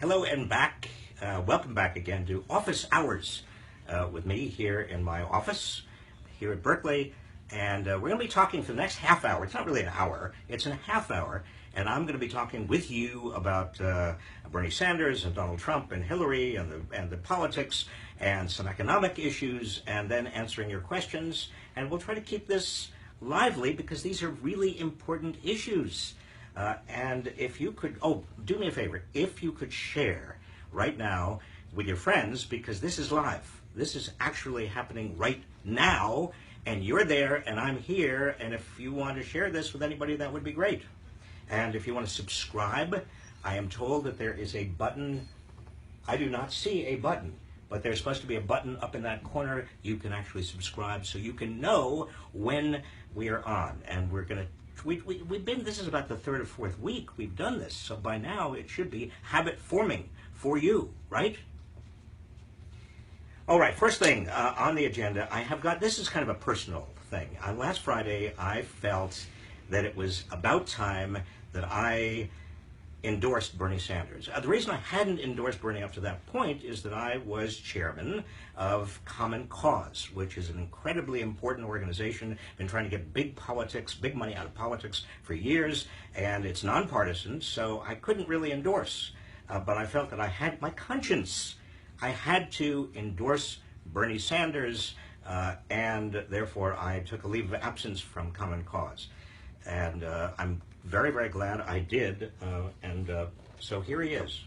Hello and back. Welcome back again to Office Hours with me here in my office here at Berkeley. And we're going to be talking for the next half hour. It's not really an hour, it's a half hour. And I'm going to be talking with you about Bernie Sanders and Donald Trump and Hillary and the politics and some economic issues, and then answering your questions. And we'll try to keep this lively because these are really important issues. And if you could, do me a favor, if you could share right now with your friends, because this is live. This is actually happening right now, and you're there, and I'm here, and if you want to share this with anybody, that would be great. And if you want to subscribe, I am told that there is a button. I do not see a button, but there's supposed to be a button up in that corner. You can actually subscribe so you can know when we are on, and we're going to we've been, this is about the third or fourth week we've done this, so by now it should be habit forming for you, right? All right, first thing on the agenda, I have got, this is kind of a personal thing. Last Friday, I felt that it was about time that I endorsed Bernie Sanders. The reason I hadn't endorsed Bernie up to that point is that I was chairman of Common Cause, which is an incredibly important organization, been trying to get big money out of politics for years, and it's nonpartisan, so I couldn't really endorse. But I felt that I had my conscience. I had to endorse Bernie Sanders, and therefore I took a leave of absence from Common Cause. And I'm very, very glad I did, so here he is,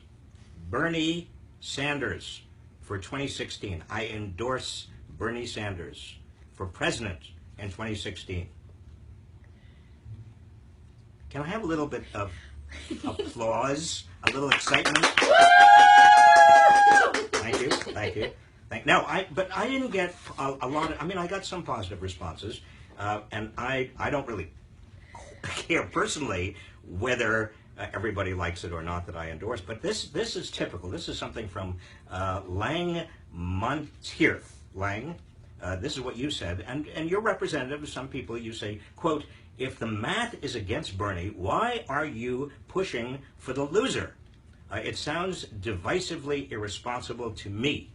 Bernie Sanders for 2016. I endorse Bernie Sanders for president in 2016. Can I have a little bit of applause, a little excitement? Thank you, thank you. But I didn't get a lot of, I got some positive responses, and I don't really care personally whether everybody likes it or not that I endorse, but this is typical. This is something from Lang Monteith. Lang, this is what you said, and you're representative of some people. You say, quote, "If the math is against Bernie, why are you pushing for the loser? It sounds divisively irresponsible to me."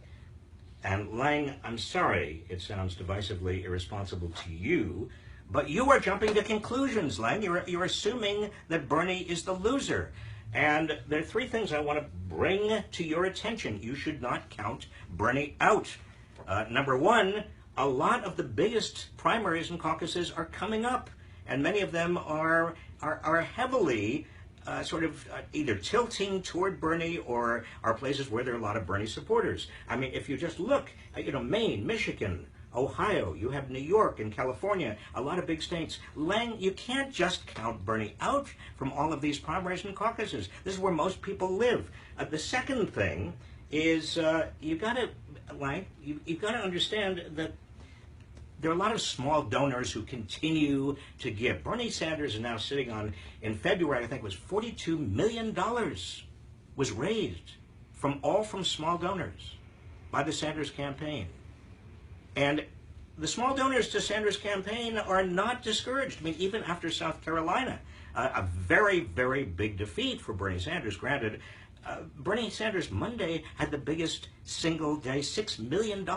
And Lang, I'm sorry it sounds divisively irresponsible to you, but you are jumping to conclusions, Lang. You're assuming that Bernie is the loser. And there are three things I want to bring to your attention. You should not count Bernie out. Number one, a lot of the biggest primaries and caucuses are coming up, and many of them are heavily either tilting toward Bernie or are places where there are a lot of Bernie supporters. If you just look, Maine, Michigan, Ohio, you have New York and California, a lot of big states. Lang, you can't just count Bernie out from all of these primaries and caucuses. This is where most people live. The second thing is you've got to understand that there are a lot of small donors who continue to give. Bernie Sanders is now sitting on, in February, I think it was $42 million was raised from small donors by the Sanders campaign. And the small donors to Sanders' campaign are not discouraged. Even after South Carolina, a very, very big defeat for Bernie Sanders. Granted, Bernie Sanders Monday had the biggest single day, $6 million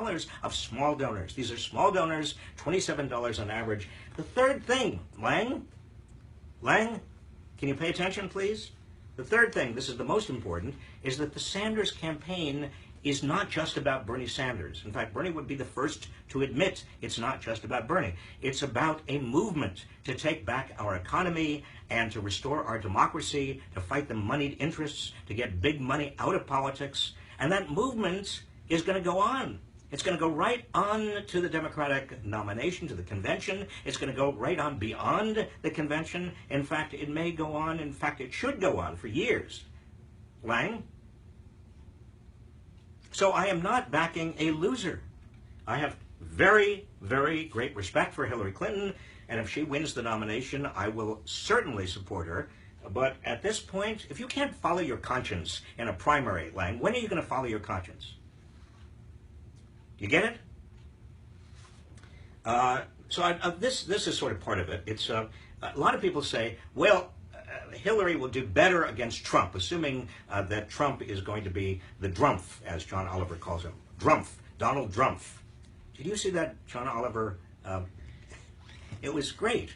of small donors. These are small donors, $27 on average. The third thing, Lang, can you pay attention, please? The third thing, this is the most important, is that the Sanders campaign is not just about Bernie Sanders. In fact, Bernie would be the first to admit it's not just about Bernie. It's about a movement to take back our economy and to restore our democracy, to fight the moneyed interests, to get big money out of politics. And that movement is going to go on. It's going to go right on to the Democratic nomination, to the convention. It's going to go right on beyond the convention. In fact, it may go on. In fact, it should go on for years. Lang? So I am not backing a loser. I have very, very great respect for Hillary Clinton, and if she wins the nomination, I will certainly support her. But at this point, if you can't follow your conscience in a primary, Lang, when are you going to follow your conscience? You get it? This is sort of part of it. It's a lot of people say, well, Hillary will do better against Trump, assuming that Trump is going to be the Drumpf, as John Oliver calls him. Drumpf, Donald Drumpf. Did you see that, John Oliver? It was great.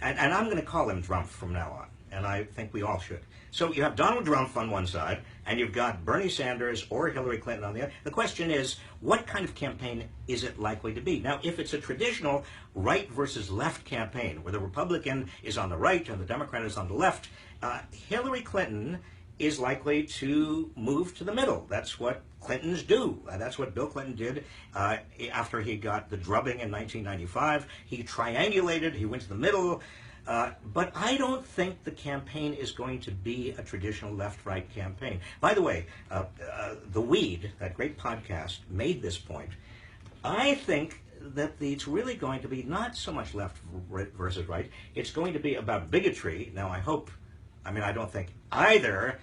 And I'm going to call him Drumpf from now on, and I think we all should. So you have Donald Trump on one side, and you've got Bernie Sanders or Hillary Clinton on the other. The question is, what kind of campaign is it likely to be? Now, if it's a traditional right versus left campaign, where the Republican is on the right and the Democrat is on the left, Hillary Clinton is likely to move to the middle. That's what Clintons do. That's what Bill Clinton did after he got the drubbing in 1995. He triangulated, he went to the middle. But I don't think the campaign is going to be a traditional left-right campaign. By the way, The Weed, that great podcast, made this point. I think that it's really going to be not so much left versus right. It's going to be about bigotry. Now, I don't think either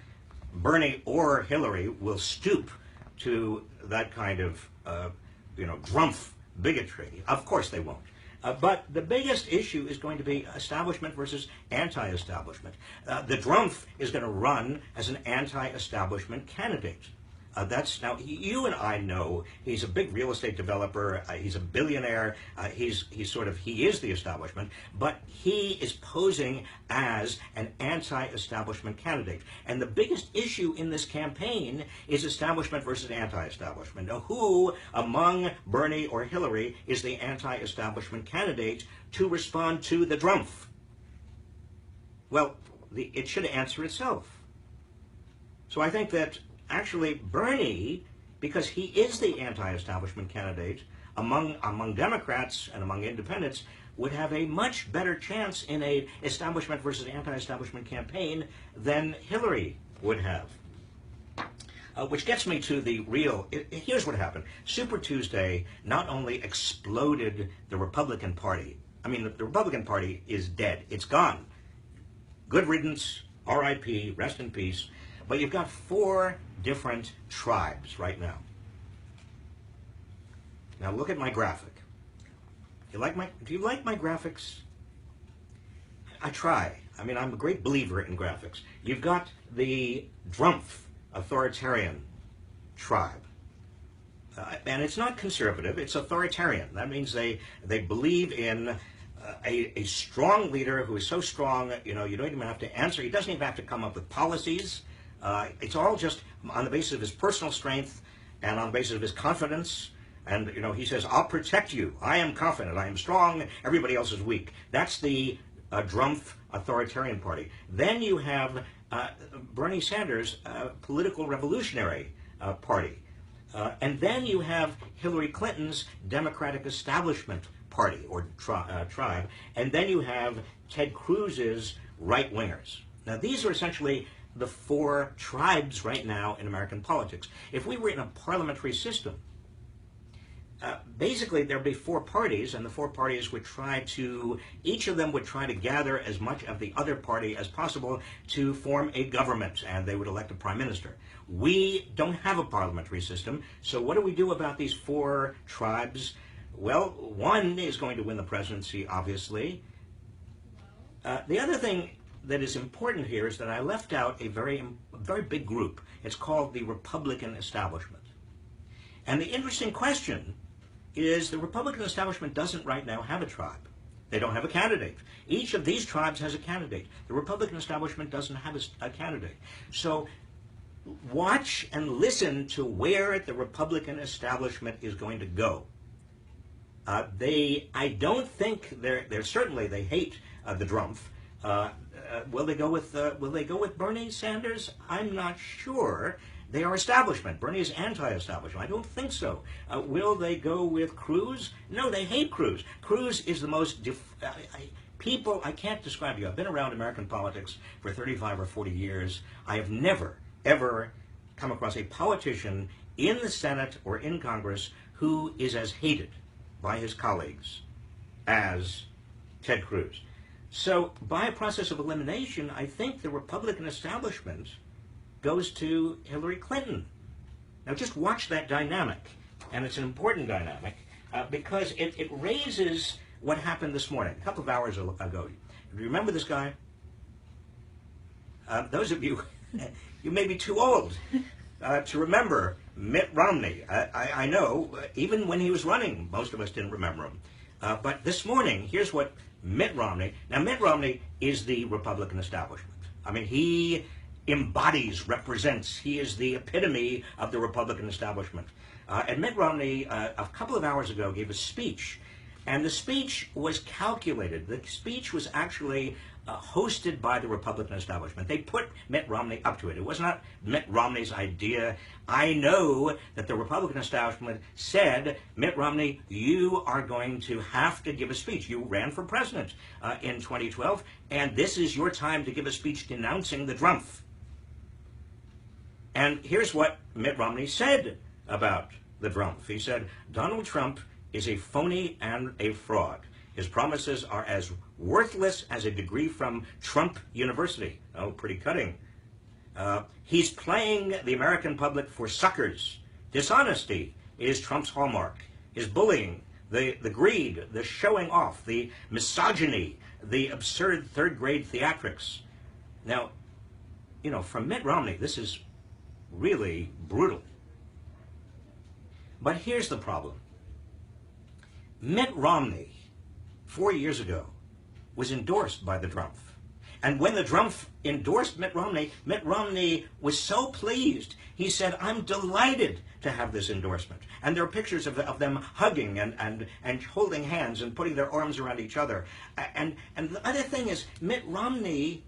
Bernie or Hillary will stoop to that kind of, Drumpf bigotry. Of course they won't. But the biggest issue is going to be establishment versus anti-establishment. The Drumpf is going to run as an anti-establishment candidate. Now, you and I know he's a big real estate developer. He's a billionaire. He is the establishment, but he is posing as an anti-establishment candidate. And the biggest issue in this campaign is establishment versus anti-establishment. Now, who among Bernie or Hillary is the anti-establishment candidate to respond to the Drumpf? Well, it should answer itself. So I think that actually, Bernie, because he is the anti-establishment candidate among Democrats and among independents, would have a much better chance in a establishment versus anti-establishment campaign than Hillary would have. Which gets me to the real. Here's what happened. Super Tuesday not only exploded the Republican Party. The Republican Party is dead. It's gone. Good riddance. R.I.P. Rest in peace. But you've got 4 different tribes right now. Now look at my graphic. Do you like my graphics? I try. I'm a great believer in graphics. You've got the Drumpf authoritarian tribe. And it's not conservative, it's authoritarian. That means they believe in a strong leader who is so strong, you don't even have to answer. He doesn't even have to come up with policies. It's all just on the basis of his personal strength and on the basis of his confidence. And, he says, I'll protect you. I am confident. I am strong. Everybody else is weak. That's the Drumpf authoritarian party. Then you have Bernie Sanders' political revolutionary party. And then you have Hillary Clinton's Democratic Establishment Party or tribe. And then you have Ted Cruz's right-wingers. Now, these are essentially the 4 tribes right now in American politics. If we were in a parliamentary system, basically there'd be 4 parties, and the 4 parties would each of them would try to gather as much of the other party as possible to form a government, and they would elect a prime minister. We don't have a parliamentary system, so what do we do about these 4 tribes? Well, one is going to win the presidency, obviously. The other thing that is important here is that I left out a very big group. It's called the Republican establishment. And the interesting question is the Republican establishment doesn't right now have a tribe. They don't have a candidate. Each of these tribes has a candidate. The Republican establishment doesn't have a candidate. So watch and listen to where the Republican establishment is going to go. I don't think they're certainly they hate the Drumpf. Will they go with Bernie Sanders? I'm not sure. They are establishment. Bernie is anti-establishment. I don't think so. Will they go with Cruz? No, they hate Cruz. Cruz is the most people. I can't describe you. I've been around American politics for 35 or 40 years. I have never ever come across a politician in the Senate or in Congress who is as hated by his colleagues as Ted Cruz. So by a process of elimination, I think the Republican establishment goes to Hillary Clinton. Now just watch that dynamic, and it's an important dynamic because it raises what happened this morning, a couple of hours ago. Do you remember this guy? Those of you, you may be too old to remember Mitt Romney. I know, even when he was running, most of us didn't remember him. But this morning, here's what Mitt Romney, now Mitt Romney is the Republican establishment. I mean, he embodies, represents, he is the epitome of the Republican establishment. And Mitt Romney, a couple of hours ago, gave a speech. And the speech was calculated. The speech was actually hosted by the Republican establishment. They put Mitt Romney up to it. It was not Mitt Romney's idea. I know that the Republican establishment said, Mitt Romney, you are going to have to give a speech. You ran for president in 2012, and this is your time to give a speech denouncing the Trump. And here's what Mitt Romney said about the Trump. He said, Donald Trump is a phony and a fraud. His promises are as worthless as a degree from Trump University. Oh, pretty cutting. He's playing the American public for suckers. Dishonesty is Trump's hallmark. His bullying, the greed, the showing off, the misogyny, the absurd third-grade theatrics. Now, you know, from Mitt Romney, this is really brutal. But here's the problem. Mitt Romney, 4 years ago, was endorsed by the Trump. And when the Trump endorsed Mitt Romney was so pleased. He said, I'm delighted to have this endorsement. And there are pictures of them hugging and holding hands and putting their arms around each other. And the other thing is, Mitt Romney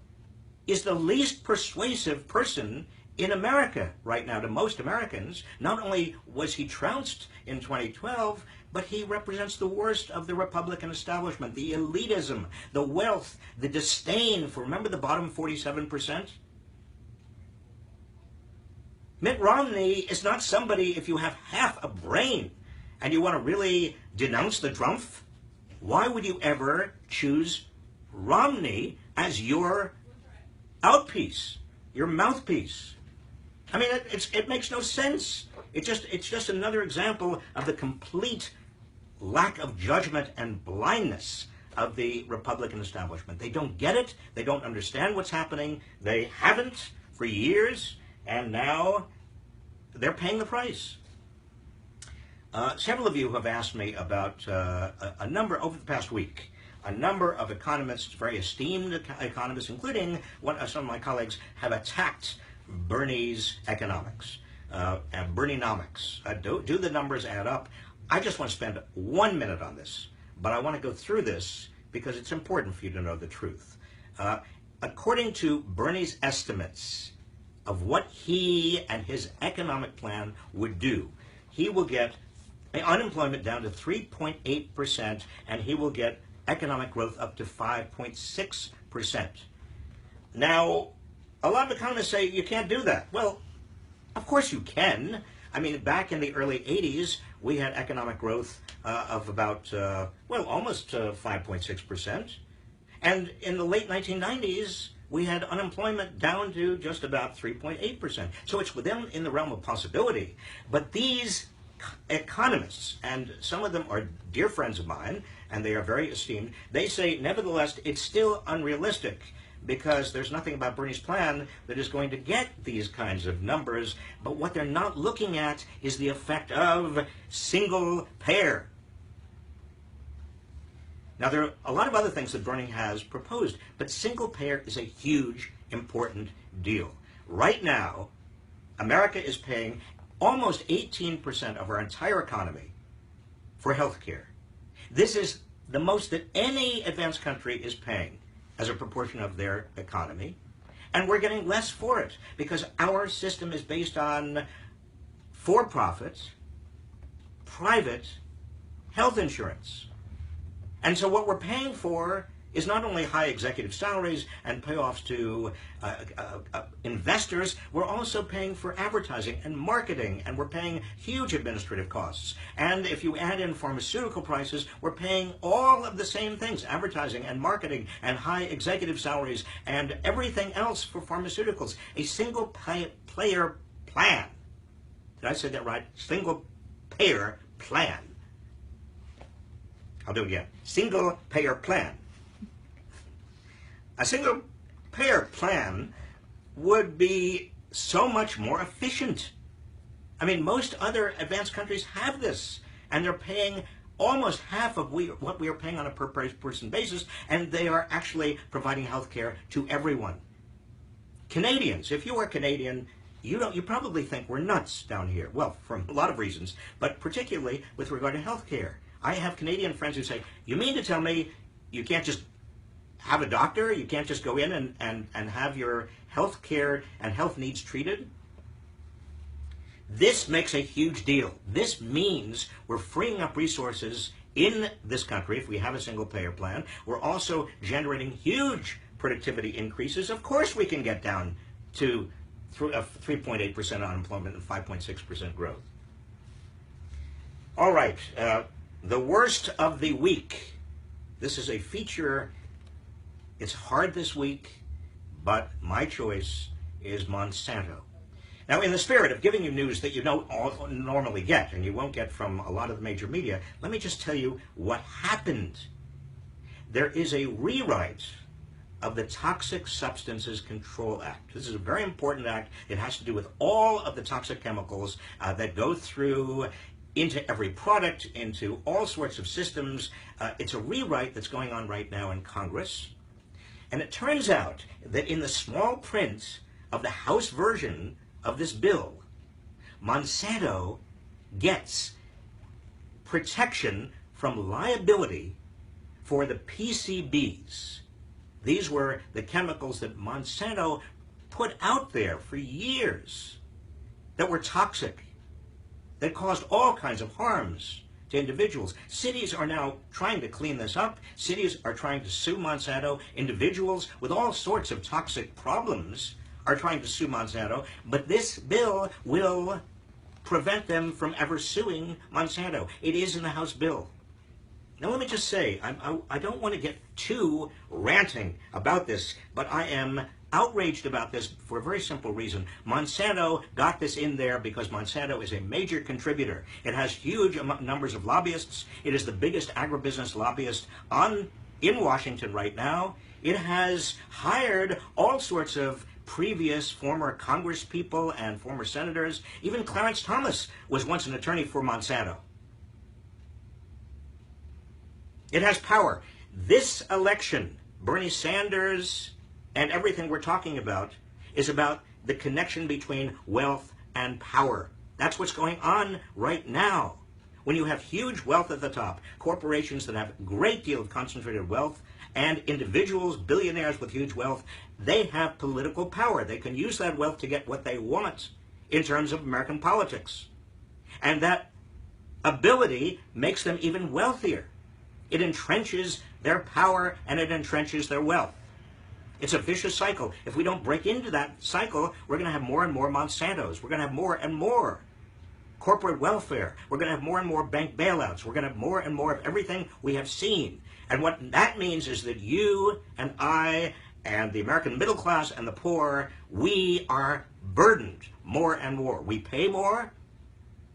is the least persuasive person in America right now to most Americans. Not only was he trounced in 2012, but he represents the worst of the Republican establishment, the elitism, the wealth, the disdain for, remember the bottom 47%? Mitt Romney is not somebody, if you have half a brain and you want to really denounce the Trump, why would you ever choose Romney as your outpiece, your mouthpiece? I mean, it makes no sense. It's just another example of the complete lack of judgment and blindness of the Republican establishment. They don't get it. They don't understand what's happening. They haven't for years, and now they're paying the price. Several of you have asked me about a number, over the past week, a number of economists, very esteemed economists, including some of my colleagues, have attacked Bernie's economics, Bernienomics. Do the numbers add up? I just want to spend 1 minute on this, but I want to go through this because it's important for you to know the truth. According to Bernie's estimates of what he and his economic plan would do, he will get unemployment down to 3.8%, and he will get economic growth up to 5.6%. Now, a lot of economists say you can't do that. Well, of course you can. I mean, back in the early 80s, we had economic growth of about, almost 5.6%. And in the late 1990s, we had unemployment down to just about 3.8%. So it's within the realm of possibility. But these economists, and some of them are dear friends of mine, and they are very esteemed, they say, nevertheless, it's still unrealistic, because there's nothing about Bernie's plan that is going to get these kinds of numbers. But what they're not looking at is the effect of single payer. Now, there are a lot of other things that Bernie has proposed, but single payer is a huge, important deal. Right now, America is paying almost 18% of our entire economy for health care. This is the most that any advanced country is paying as a proportion of their economy, and we're getting less for it because our system is based on for-profit, private health insurance. And so what we're paying for is not only high executive salaries and payoffs to investors, we're also paying for advertising and marketing, and we're paying huge administrative costs. And if you add in pharmaceutical prices, we're paying all of the same things, advertising and marketing and high executive salaries and everything else for pharmaceuticals. A single payer plan. Did I say that right? Single payer plan. I'll do it again. Single payer plan. A single payer plan would be so much more efficient. I mean, most other advanced countries have this, and they're paying almost half of what we are paying on a per person basis, and they are actually providing health care to everyone. Canadians, if you are Canadian, you probably think we're nuts down here. Well, for a lot of reasons, but particularly with regard to health care. I have Canadian friends who say, you mean to tell me you can't just have a doctor? You can't just go in and have your health care and health needs treated? This makes a huge deal. This means we're freeing up resources in this country if we have a single payer plan. We're also generating huge productivity increases. Of course we can get down to 3.8% unemployment and 5.6% growth. All right, the worst of the week. This is a feature. It's hard this week, but my choice is Monsanto. Now, in the spirit of giving you news that you don't normally get, and you won't get from a lot of the major media, let me just tell you what happened. There is a rewrite of the Toxic Substances Control Act. This is a very important act. It has to do with all of the toxic chemicals that go through into every product, into all sorts of systems. It's a rewrite that's going on right now in Congress. And it turns out that in the small print of the House version of this bill, Monsanto gets protection from liability for the PCBs. These were the chemicals that Monsanto put out there for years that were toxic, that caused all kinds of harms to individuals. Cities are now trying to clean this up. Cities are trying to sue Monsanto. Individuals with all sorts of toxic problems are trying to sue Monsanto, but this bill will prevent them from ever suing Monsanto. It is in the House bill. Now let me just say, I don't want to get too ranting about this, but I am outraged about this for a very simple reason. Monsanto got this in there because Monsanto is a major contributor. It has huge numbers of lobbyists. It is the biggest agribusiness lobbyist in Washington right now. It has hired all sorts of previous former Congress people and former senators. Even Clarence Thomas was once an attorney for Monsanto. It has power. This election, Bernie Sanders and everything we're talking about is about the connection between wealth and power. That's what's going on right now. When you have huge wealth at the top, corporations that have a great deal of concentrated wealth, and individuals, billionaires with huge wealth, they have political power. They can use that wealth to get what they want in terms of American politics. And that ability makes them even wealthier. It entrenches their power and it entrenches their wealth. It's a vicious cycle. If we don't break into that cycle, we're going to have more and more Monsantos. We're going to have more and more corporate welfare. We're going to have more and more bank bailouts. We're going to have more and more of everything we have seen. And what that means is that you and I and the American middle class and the poor, we are burdened more and more. We pay more,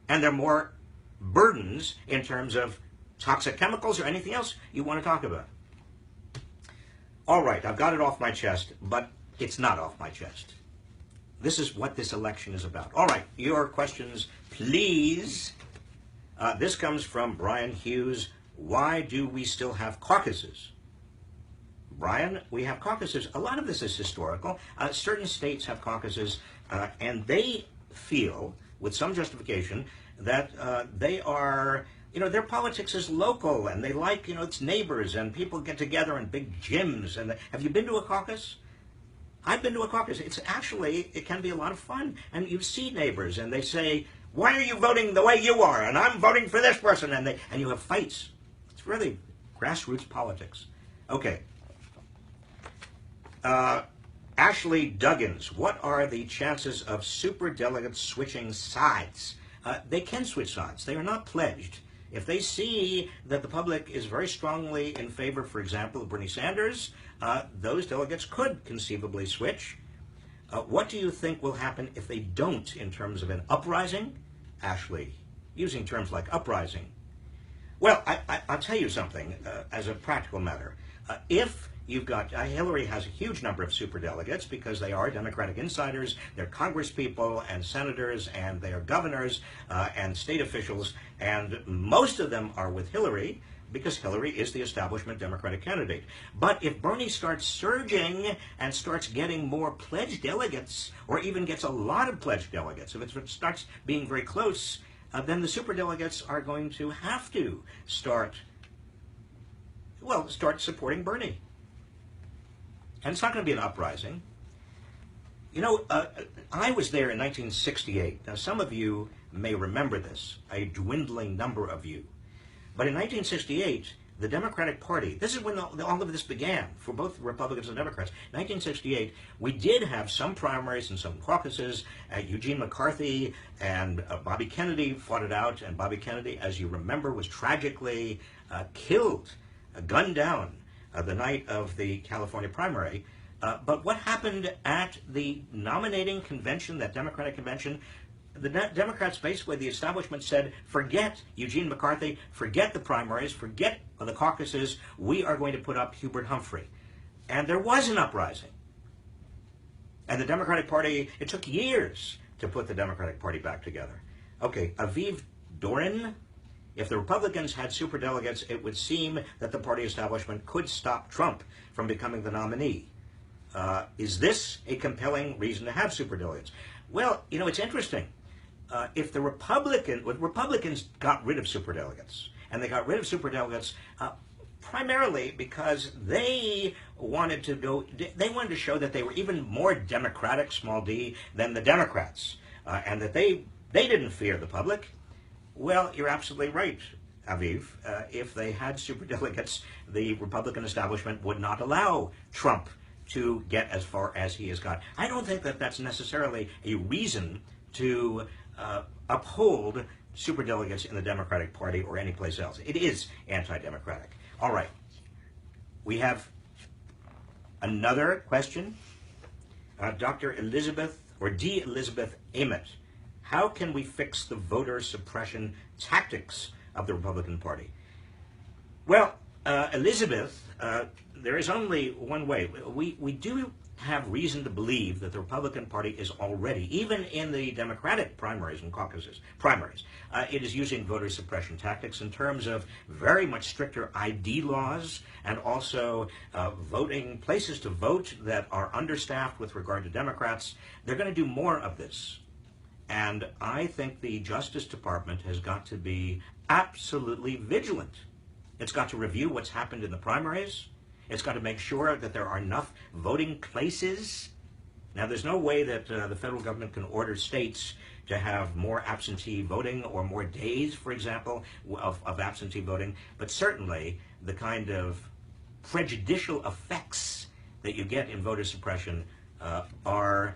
and there are more burdens in terms of toxic chemicals or anything else you want to talk about. All right, I've got it off my chest, but it's not off my chest. This is what this election is about. All right, your questions, please. This comes from Brian Hughes. Why do we still have caucuses? Brian, we have caucuses. A lot of this is historical. Certain states have caucuses, and they feel, with some justification, that they are, their politics is local, and they like, it's neighbors, and people get together in big gyms. And have you been to a caucus? I've been to a caucus. It can be a lot of fun. And you see neighbors, and they say, why are you voting the way you are? And I'm voting for this person. And you have fights. It's really grassroots politics. Okay. Ashley Duggins, what are the chances of superdelegates switching sides? They can switch sides. They are not pledged. If they see that the public is very strongly in favor, for example, of Bernie Sanders, those delegates could conceivably switch. What do you think will happen if they don't in terms of an uprising? Ashley, using terms like uprising. Well, I'll tell you something as a practical matter. If You've got Hillary has a huge number of superdelegates because they are Democratic insiders. They're congresspeople and senators, and they are governors and state officials, and most of them are with Hillary because Hillary is the establishment Democratic candidate. But if Bernie starts surging and starts getting more pledged delegates, or even gets a lot of pledged delegates, if it starts being very close, then the superdelegates are going to have to start supporting Bernie. And it's not going to be an uprising. You know, I was there in 1968. Now, some of you may remember this, a dwindling number of you. But in 1968, the Democratic Party, this is when all of this began for both Republicans and Democrats. 1968, we did have some primaries and some caucuses. Eugene McCarthy and Bobby Kennedy fought it out, and Bobby Kennedy, as you remember, was tragically killed, gunned down the night of the California primary. But what happened at the nominating convention, that Democratic convention, the Democrats, basically the establishment, said, forget Eugene McCarthy, forget the primaries, forget the caucuses, we are going to put up Hubert Humphrey. And there was an uprising. And the Democratic Party, it took years to put the Democratic Party back together. Okay, Aviv Dorin. If the Republicans had superdelegates, it would seem that the party establishment could stop Trump from becoming the nominee. Is this a compelling reason to have superdelegates? Well, you know, it's interesting. If the Republicans got rid of superdelegates, and they got rid of superdelegates primarily because they wanted to show that they were even more democratic, small d, than the Democrats, and that they didn't fear the public. Well, you're absolutely right, Aviv. If they had superdelegates, the Republican establishment would not allow Trump to get as far as he has got. I don't think that that's necessarily a reason to uphold superdelegates in the Democratic Party or any place else. It is anti-democratic. All right. We have another question. Dr. Elizabeth, or D. Elizabeth Ament. How can we fix the voter suppression tactics of the Republican Party? Well, Elizabeth, there is only one way. We do have reason to believe that the Republican Party is already, even in the Democratic primaries and caucuses, it is using voter suppression tactics in terms of very much stricter ID laws, and also voting places to vote that are understaffed with regard to Democrats. They're going to do more of this. And I think the Justice Department has got to be absolutely vigilant. It's got to review what's happened in the primaries. It's got to make sure that there are enough voting places. Now, there's no way that the federal government can order states to have more absentee voting or more days, for example, of absentee voting. But certainly the kind of prejudicial effects that you get in voter suppression are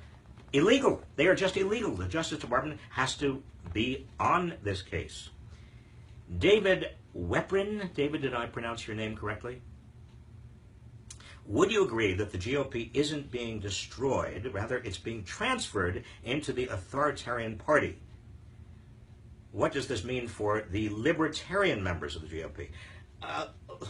illegal. They are just illegal. The Justice Department has to be on this case. David Weprin. David, did I pronounce your name correctly? Would you agree that the GOP isn't being destroyed, rather it's being transferred into the authoritarian party? What does this mean for the libertarian members of the GOP?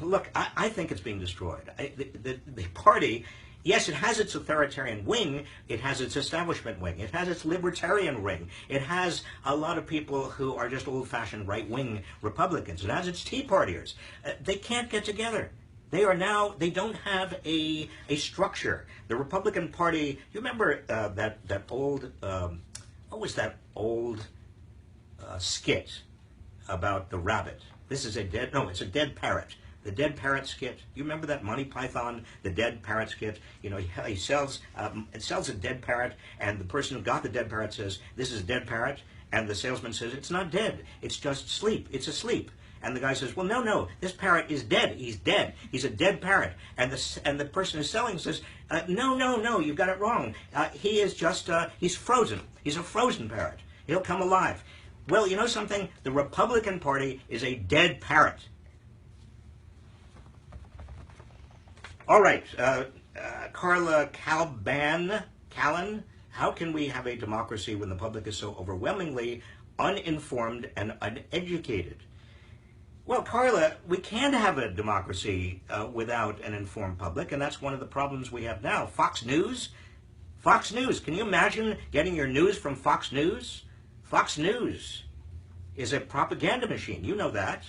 Look, I think it's being destroyed. The party, yes, it has its authoritarian wing, it has its establishment wing, it has its libertarian wing, it has a lot of people who are just old-fashioned right-wing Republicans, it has its Tea Partiers. They can't get together. They don't have a structure. The Republican Party, you remember that old, what was that old skit about the rabbit? It's a dead parrot. The dead parrot skit. You remember that Monty Python, the dead parrot skit? You know, it sells a dead parrot, and the person who got the dead parrot says, "This is a dead parrot," and the salesman says, "It's not dead. It's just sleep. It's asleep." And the guy says, "Well, no, this parrot is dead. He's dead. He's a dead parrot." And the person who's selling says, "No, you've got it wrong. He is just, he's frozen. He's a frozen parrot. He'll come alive." Well, you know something? The Republican Party is a dead parrot. All right, Carla Callan, how can we have a democracy when the public is so overwhelmingly uninformed and uneducated? Well, Carla, we can't have a democracy without an informed public, and that's one of the problems we have now. Fox News? Fox News. Can you imagine getting your news from Fox News? Fox News is a propaganda machine. You know that.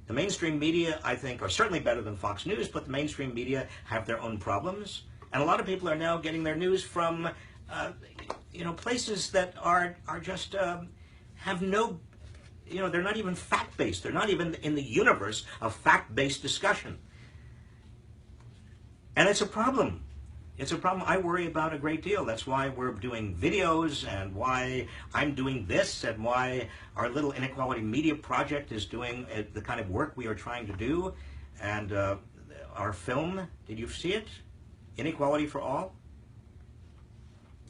The mainstream media, I think, are certainly better than Fox News, but the mainstream media have their own problems. And a lot of people are now getting their news from, places that are just, have no, they're not even fact-based. They're not even in the universe of fact-based discussion. And it's a problem. It's a problem I worry about a great deal. That's why we're doing videos and why I'm doing this and why our little Inequality Media Project is doing the kind of work we are trying to do. And our film, did you see it? Inequality for All?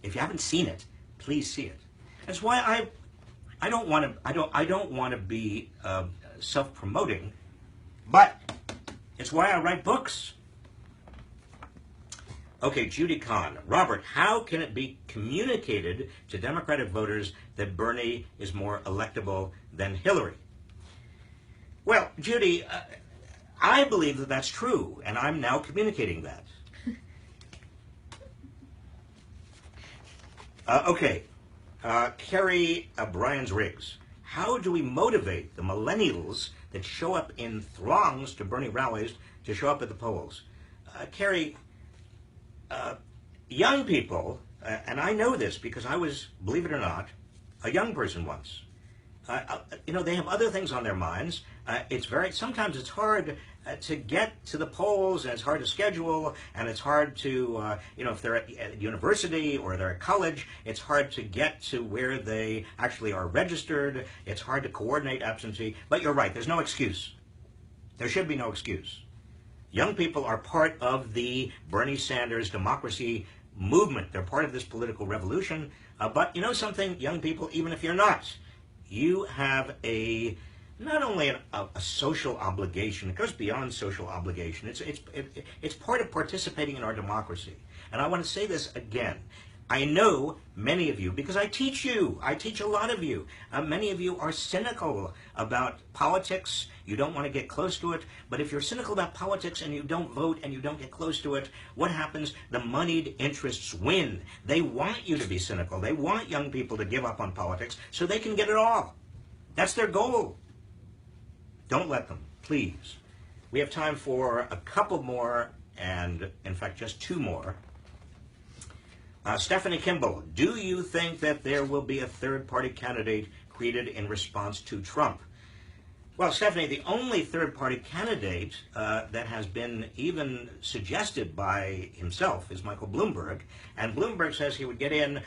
If you haven't seen it, please see it. That's why I don't want to be self-promoting, but it's why I write books. Okay, Judy Kahn. Robert, how can it be communicated to Democratic voters that Bernie is more electable than Hillary? Well, Judy, I believe that that's true, and I'm now communicating that. Carrie Bryans-Riggs. How do we motivate the millennials that show up in throngs to Bernie rallies to show up at the polls? Carrie, young people, and I know this because I was, believe it or not, a young person once. They have other things on their minds. Sometimes it's hard to get to the polls, and it's hard to schedule, and it's hard to, if they're at university or they're at college, it's hard to get to where they actually are registered. It's hard to coordinate absentee. But you're right, there's no excuse. There should be no excuse. Young people are part of the Bernie Sanders democracy movement. They're part of this political revolution. But you know something, young people, even if you're not, you have not only a social obligation, it goes beyond social obligation. It's part of participating in our democracy. And I want to say this again. I know many of you, because I teach a lot of you. Many of you are cynical about politics. You don't want to get close to it. But if you're cynical about politics and you don't vote and you don't get close to it, what happens? The moneyed interests win. They want you to be cynical. They want young people to give up on politics so they can get it all. That's their goal. Don't let them, please. We have time for a couple more, and in fact, just two more. Stephanie Kimball, do you think that there will be a third-party candidate created in response to Trump? Well, Stephanie, the only third-party candidate that has been even suggested by himself is Michael Bloomberg. And Bloomberg says he would get in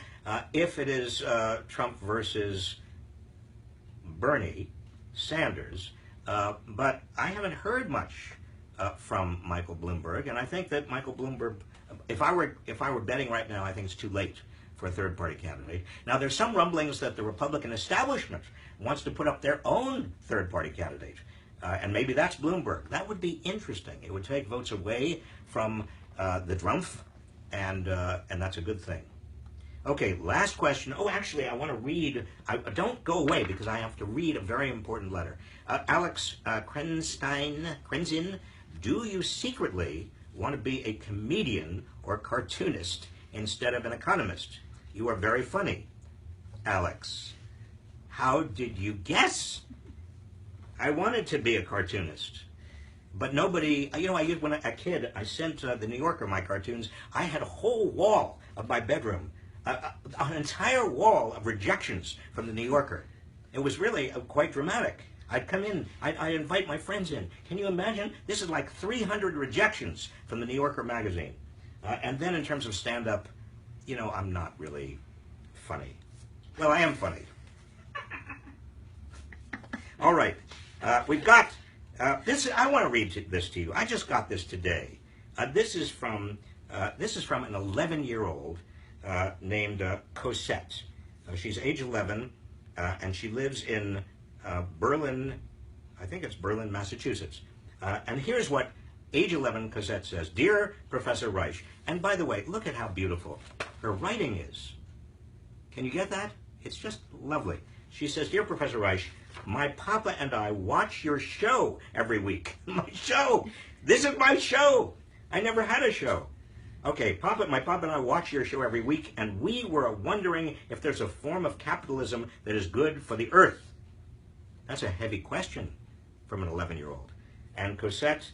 if it is Trump versus Bernie Sanders. But I haven't heard much from Michael Bloomberg, and I think that Michael Bloomberg, if I were betting right now, I think it's too late for a third-party candidate. Now, there's some rumblings that the Republican establishment wants to put up their own third-party candidate, and maybe that's Bloomberg. That would be interesting. It would take votes away from the Drumpf, and that's a good thing. Okay, last question. Oh, actually, I want to read. Don't go away because I have to read a very important letter. Alex Krenzin, do you secretly want to be a comedian or cartoonist instead of an economist? You are very funny. Alex, how did you guess? I wanted to be a cartoonist. But nobody, when a kid, I sent the New Yorker my cartoons. I had a whole wall of my bedroom, an entire wall of rejections from the New Yorker. It was really quite dramatic. I'd come in, I'd invite my friends in. Can you imagine? This is like 300 rejections from the New Yorker magazine. And then in terms of stand-up, I'm not really funny. Well, I am funny. All right. We've got this. I want to read this to you. I just got this today. This is from an 11-year-old named Cosette. She's age 11, and she lives in Berlin. I think it's Berlin, Massachusetts. And here's what age 11 Cosette says: "Dear Professor Reich," and by the way, look at how beautiful her writing is. Can you get that? It's just lovely. She says, "Dear Professor Reich, my papa and I watch your show every week." My show! This is my show! I never had a show. Okay, my papa and I watch your show every week, and we were wondering if there's a form of capitalism that is good for the earth. That's a heavy question from an 11-year-old. And Cosette,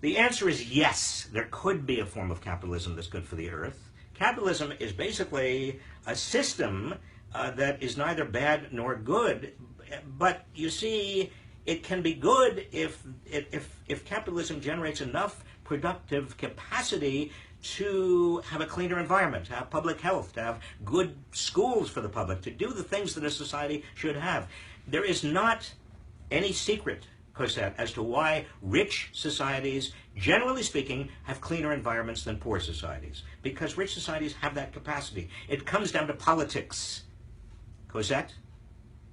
the answer is yes, there could be a form of capitalism that's good for the earth. Capitalism is basically a system that is neither bad nor good, but you see, it can be good if capitalism generates enough productive capacity to have a cleaner environment, to have public health, to have good schools for the public, to do the things that a society should have. There is not any secret, Cosette, as to why rich societies, generally speaking, have cleaner environments than poor societies. Because rich societies have that capacity. It comes down to politics. Cosette,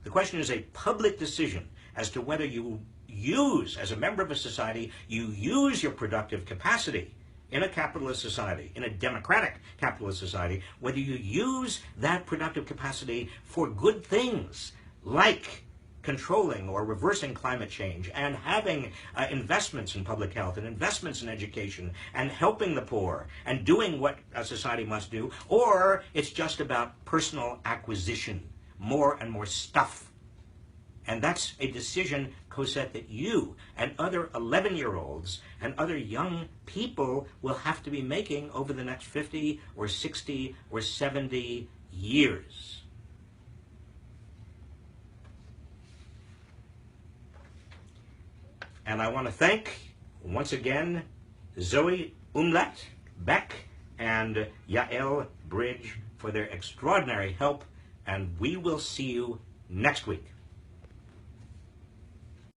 the question is a public decision as to whether you use, as a member of a society, you use your productive capacity in a capitalist society, in a democratic capitalist society, whether you use that productive capacity for good things, like controlling or reversing climate change and having investments in public health and investments in education and helping the poor and doing what a society must do, or it's just about personal acquisition, more and more stuff. And that's a decision, Cosette, that you and other 11-year-olds and other young people will have to be making over the next 50 or 60 or 70 years. And I want to thank, once again, Zoe Umlatt, Beck, and Yael Bridge for their extraordinary help, and we will see you next week.